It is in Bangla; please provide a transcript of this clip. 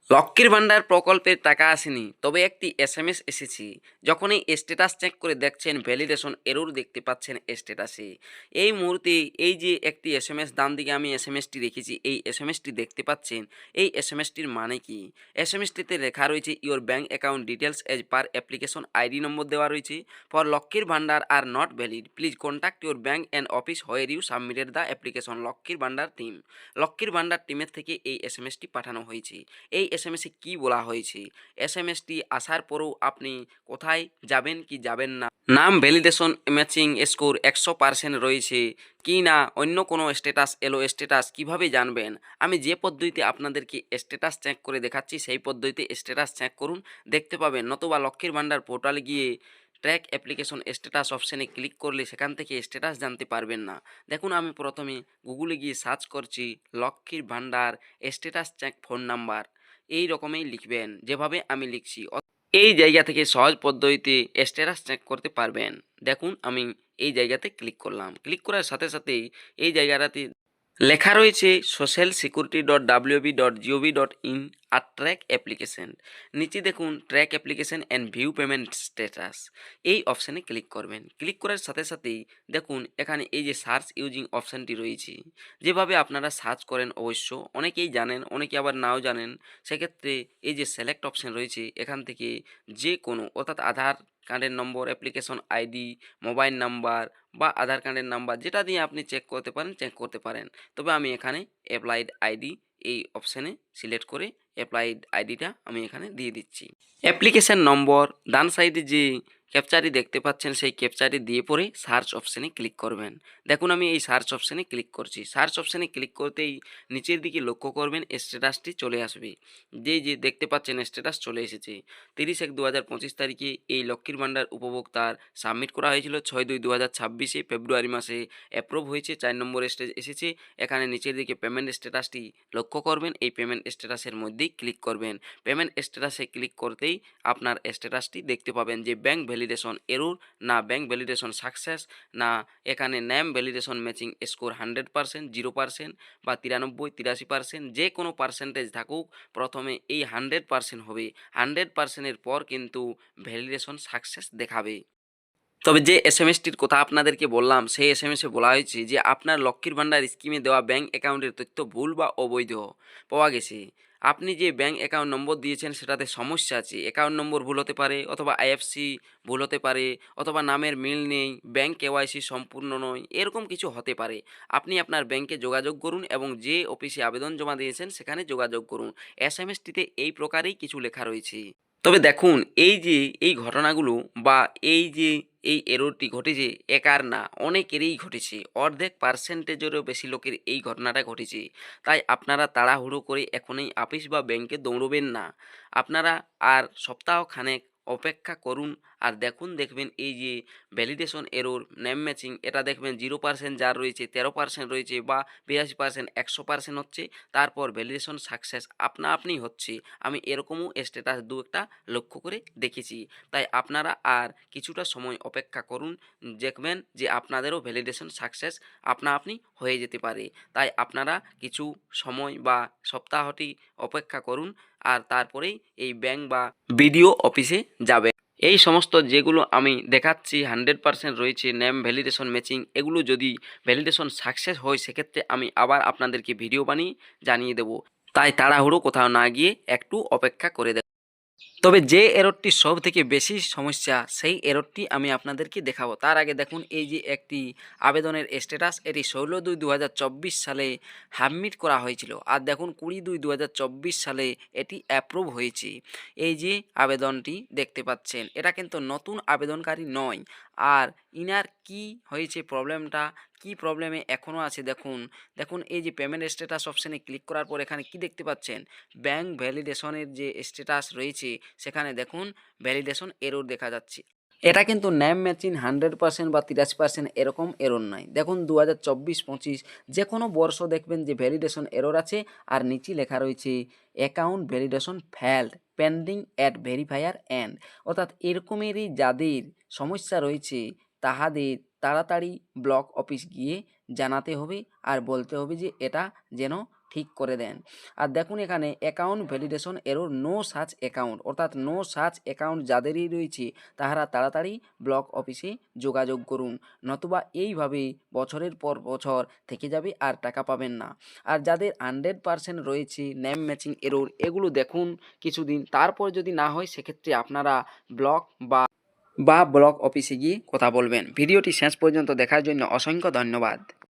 লক্ষ্মীর ভান্ডার প্রকল্পের টাকা আসেনি, তবে একটি এসএমএস এসেছে। যখনই স্ট্যাটাস চেক করে দেখছেন ভ্যালিডেশন এরর দেখতে পাচ্ছেন স্ট্যাটাসে। এই মুহূর্তে এই যে একটি এসএমএস ডান দিকে আমি এসএমএসটি রেখেছি, এই এসএমএসটি দেখতে পাচ্ছেন। এই এসএমএসটির মানে কি? এসএমএসটিতে লেখা রয়েছে your bank account details as per application ID number দেওয়া রয়েছে। For Lakshmir Bhandar are not valid, please contact your bank and office where you submitted the application. Lakshmir Bhandar team, লক্ষ্মীর ভান্ডার টিমের থেকে এই এসএমএসটি পাঠানো হয়েছে। এই এসএমএসে কি বলা হয়েছে? এসএমএসটি আসার পরেও আপনি কোথায় যাবেন কি যাবেন না, নাম ভ্যালিডেশন ম্যাচিং স্কোর 100% রয়েছে কি না, অন্য কোনো স্ট্যাটাস এলো, স্ট্যাটাস কিভাবে জানবেন? আমি যে পদ্ধতিতে আপনাদেরকে স্ট্যাটাস চেক করে দেখাচ্ছি সেই পদ্ধতিতে স্ট্যাটাস চেক করুন, দেখতে পাবেন। নতুবা লক্ষ্মীর ভান্ডার পোর্টালে গিয়ে ট্র্যাক অ্যাপ্লিকেশন স্ট্যাটাস অপশানে ক্লিক করলে সেখান থেকে স্ট্যাটাস জানতে পারবেন না। দেখুন, আমি প্রথমে গুগলে গিয়ে সার্চ করছি লক্ষ্মীর ভান্ডার স্ট্যাটাস চেক ফোন নাম্বার, এই রকমই লিখবেন যেভাবে আমি লিখছি। এই জায়গা থেকে সহজ পদ্ধতিতে স্ট্যাটাস চেক করতে পারবেন। দেখুন, আমি এই জায়গাতে ক্লিক করলাম। ক্লিক করার সাথে সাথেই এই জায়গাটাতে লেখা রয়েছে socialsecurity.wb.gov.in আর ট্র্যাক অ্যাপ্লিকেশন। নিচে দেখুন track application and view payment status, এই অপশানে ক্লিক করবেন। ক্লিক করার সাথে সাথেই দেখুন এখানে এই যে সার্চ ইউজিং অপশানটি রয়েছে। যেভাবে আপনারা সার্চ করেন অবশ্য অনেকেই জানেন, অনেকে আবার নাও জানেন। সেক্ষেত্রে এই যে সিলেক্ট অপশান রয়েছে, এখান থেকে যে কোনো, অর্থাৎ আধার কার্ডের নম্বর, অ্যাপ্লিকেশন আইডি, মোবাইল নাম্বার বা আধার কার্ডের নাম্বার, যেটা দিয়ে আপনি চেক করতে পারেন চেক করতে পারেন। তবে আমি এখানে অ্যাপ্লাইড আইডি এই অপশানে সিলেক্ট করে অ্যাপ্লাইড আইডিটা আমি এখানে দিয়ে দিচ্ছি। অ্যাপ্লিকেশন নম্বর ডান সাইডে যে ক্যাপচারটি দেখতে পাচ্ছেন সেই ক্যাপচারটি দিয়ে পরে সার্চ অপশানে ক্লিক করবেন। দেখুন, আমি এই সার্চ অপশানে ক্লিক করছি। সার্চ অপশানে ক্লিক করতেই নিচের দিকে লক্ষ্য করবেন স্ট্যাটাসটি চলে আসবে। যে দেখতে পাচ্ছেন স্ট্যাটাস চলে এসেছে। 30/1/2025 তারিখে এই লক্ষ্মীর ভান্ডার উপভোক্তার সাবমিট করা হয়েছিল। 6/2/2026 ফেব্রুয়ারি মাসে অ্যাপ্রুভ হয়েছে। 4 নম্বর স্টেজ এসেছে। এখানে নিচের দিকে পেমেন্ট স্ট্যাটাসটি লক্ষ্য করবেন। এই পেমেন্ট স্ট্যাটাসের মধ্যেই ক্লিক করবেন। পেমেন্ট স্ট্যাটাসে ক্লিক করতেই আপনার স্ট্যাটাসটি দেখতে পাবেন যে ব্যাঙ্ক ভ্যালিডেশন এরর, না ব্যাঙ্ক ভ্যালিডেশন সাকসেস, না এখানে নেম ভ্যালিডেশন ম্যাচিং স্কোর 100%, 0% বা 93, 83%, যে কোনো পার্সেন্টেজ থাকুক, প্রথমে এই 100% হবে। 100%-এর পর কিন্তু ভ্যালিডেশন সাকসেস দেখাবে। তবে যে এসএমএসটির কথা আপনাদেরকে বললাম, সেই এসএমএসে বলা হয়েছে যে আপনার লক্ষ্মীর ভান্ডার স্কিমে দেওয়া ব্যাঙ্ক অ্যাকাউন্টের তথ্য ভুল বা অবৈধ পাওয়া গেছে। আপনি যে ব্যাঙ্ক অ্যাকাউন্ট নম্বর দিয়েছেন সেটাতে সমস্যা আছে। অ্যাকাউন্ট নম্বর ভুল হতে পারে, অথবা আইএফসি ভুল হতে পারে, অথবা নামের মিল নেই, ব্যাঙ্ক কেওয়াইসি সম্পূর্ণ নয়, এরকম কিছু হতে পারে। আপনি আপনার ব্যাঙ্কে যোগাযোগ করুন এবং যে অফিসে আবেদন জমা দিয়েছেন সেখানে যোগাযোগ করুন। এসএমএসটিতে এই প্রকারেই কিছু লেখা রয়েছে। তবে দেখুন, এই যে এই ঘটনাগুলো বা এই যে এই এররটি ঘটেছে, একার না, অনেকেরই ঘটেছে। অর্ধেক পার্সেন্টেজেরও বেশি লোকের এই ঘটনাটা ঘটেছে। তাই আপনারা তাড়াহুড়ো করে এখনই অফিস বা ব্যাংকে দৌড়বেন না। আপনারা আর সপ্তাহখানেক অপেক্ষা করুন। আর দেখবেন এই যে ভ্যালিডেশন এরর, নেম ম্যাচিং, এটা দেখবেন 0% যার রয়েছে, 13% রয়েছে, বা 82%, 100% হচ্ছে। তারপর ভ্যালিডেশন সাকসেস আপনা আপনি হচ্ছে। আমি এরকমও স্ট্যাটাস দু একটা লক্ষ্য করে দেখেছি। তাই আপনারা আর কিছুটা সময় অপেক্ষা করুন, দেখবেন যে আপনাদেরও ভ্যালিডেশন সাকসেস আপনা আপনি হয়ে যেতে পারে। তাই আপনারা কিছু সময় বা সপ্তাহটি অপেক্ষা করুন, আর তারপরেই এই ব্যাংক বা বিডিও অফিসে যাবেন। এই সমস্ত যেগুলো আমি দেখাচ্ছি 100% রয়েছে নেম ভ্যালিডেশন ম্যাচিং, এগুলো যদি ভ্যালিডেশন সাকসেস হয় সেক্ষেত্রে আমি আবার আপনাদেরকে ভিডিও বানিয়ে জানিয়ে দেব। তাই তাড়াহুড়ো কোথাও না গিয়ে একটু অপেক্ষা করে দেখুন। তবে যে এররটি সব থেকে বেশি সমস্যা, সেই এররটি আমি আপনাদেরকে দেখাবো। তার আগে দেখুন এই যে একটি আবেদনের স্ট্যাটাস, এটি 16/2/2024 সালে সাবমিট করা হয়েছিল। আর দেখুন 20/2/2024 সালে এটি অ্যাপ্রুভ হয়েছে। এই যে আবেদনটি দেখতে পাচ্ছেন, এটা কিন্তু নতুন আবেদনকারী নয়। আর ইনার কি হয়েছে প্রবলেমটা, কি প্রবলেমে এখনও আছে দেখুন এই যে পেমেন্ট স্ট্যাটাস অপশানে ক্লিক করার পর এখানে কি দেখতে পাচ্ছেন, ব্যাঙ্ক ভ্যালিডেশনের যে স্ট্যাটাস রয়েছে সেখানে দেখুন ভ্যালিডেশন এরর দেখা যাচ্ছে। এটা কিন্তু নেম ম্যাচিং 100% বা 83% এরকম এরর নয়। দেখুন 2024-25 যে কোনো বর্ষ দেখবেন যে ভ্যালিডেশন এরর আছে, আর নিচে লেখা রয়েছে account validation failed pending at verifier end. অর্থাৎ এরকমেরই যাদের সমস্যা রয়েছে তাহাদের তাড়াতাড়ি ব্লক অফিস গিয়ে জানাতে হবে আর বলতে হবে যে এটা যেন ঠিক করে দেন। আর দেখুন এখানে account validation error no such account, অর্থাৎ নো সাচ অ্যাকাউন্ট যাদেরই রয়েছে তাহারা তাড়াতাড়ি ব্লক অফিসে যোগাযোগ করুন, নতুবা এইভাবেই বছরের পর বছর থেকে যাবে আর টাকা পাবেন না। আর যাদের 100% রয়েছে নেম ম্যাচিং এরর, এগুলো দেখুন কিছুদিন, তারপর যদি না হয় সেক্ষেত্রে আপনারা ব্লক বা ব্লক অফিসে গিয়ে কথা বলবেন। ভিডিওটি শেষ পর্যন্ত দেখার জন্য অসংখ্য ধন্যবাদ।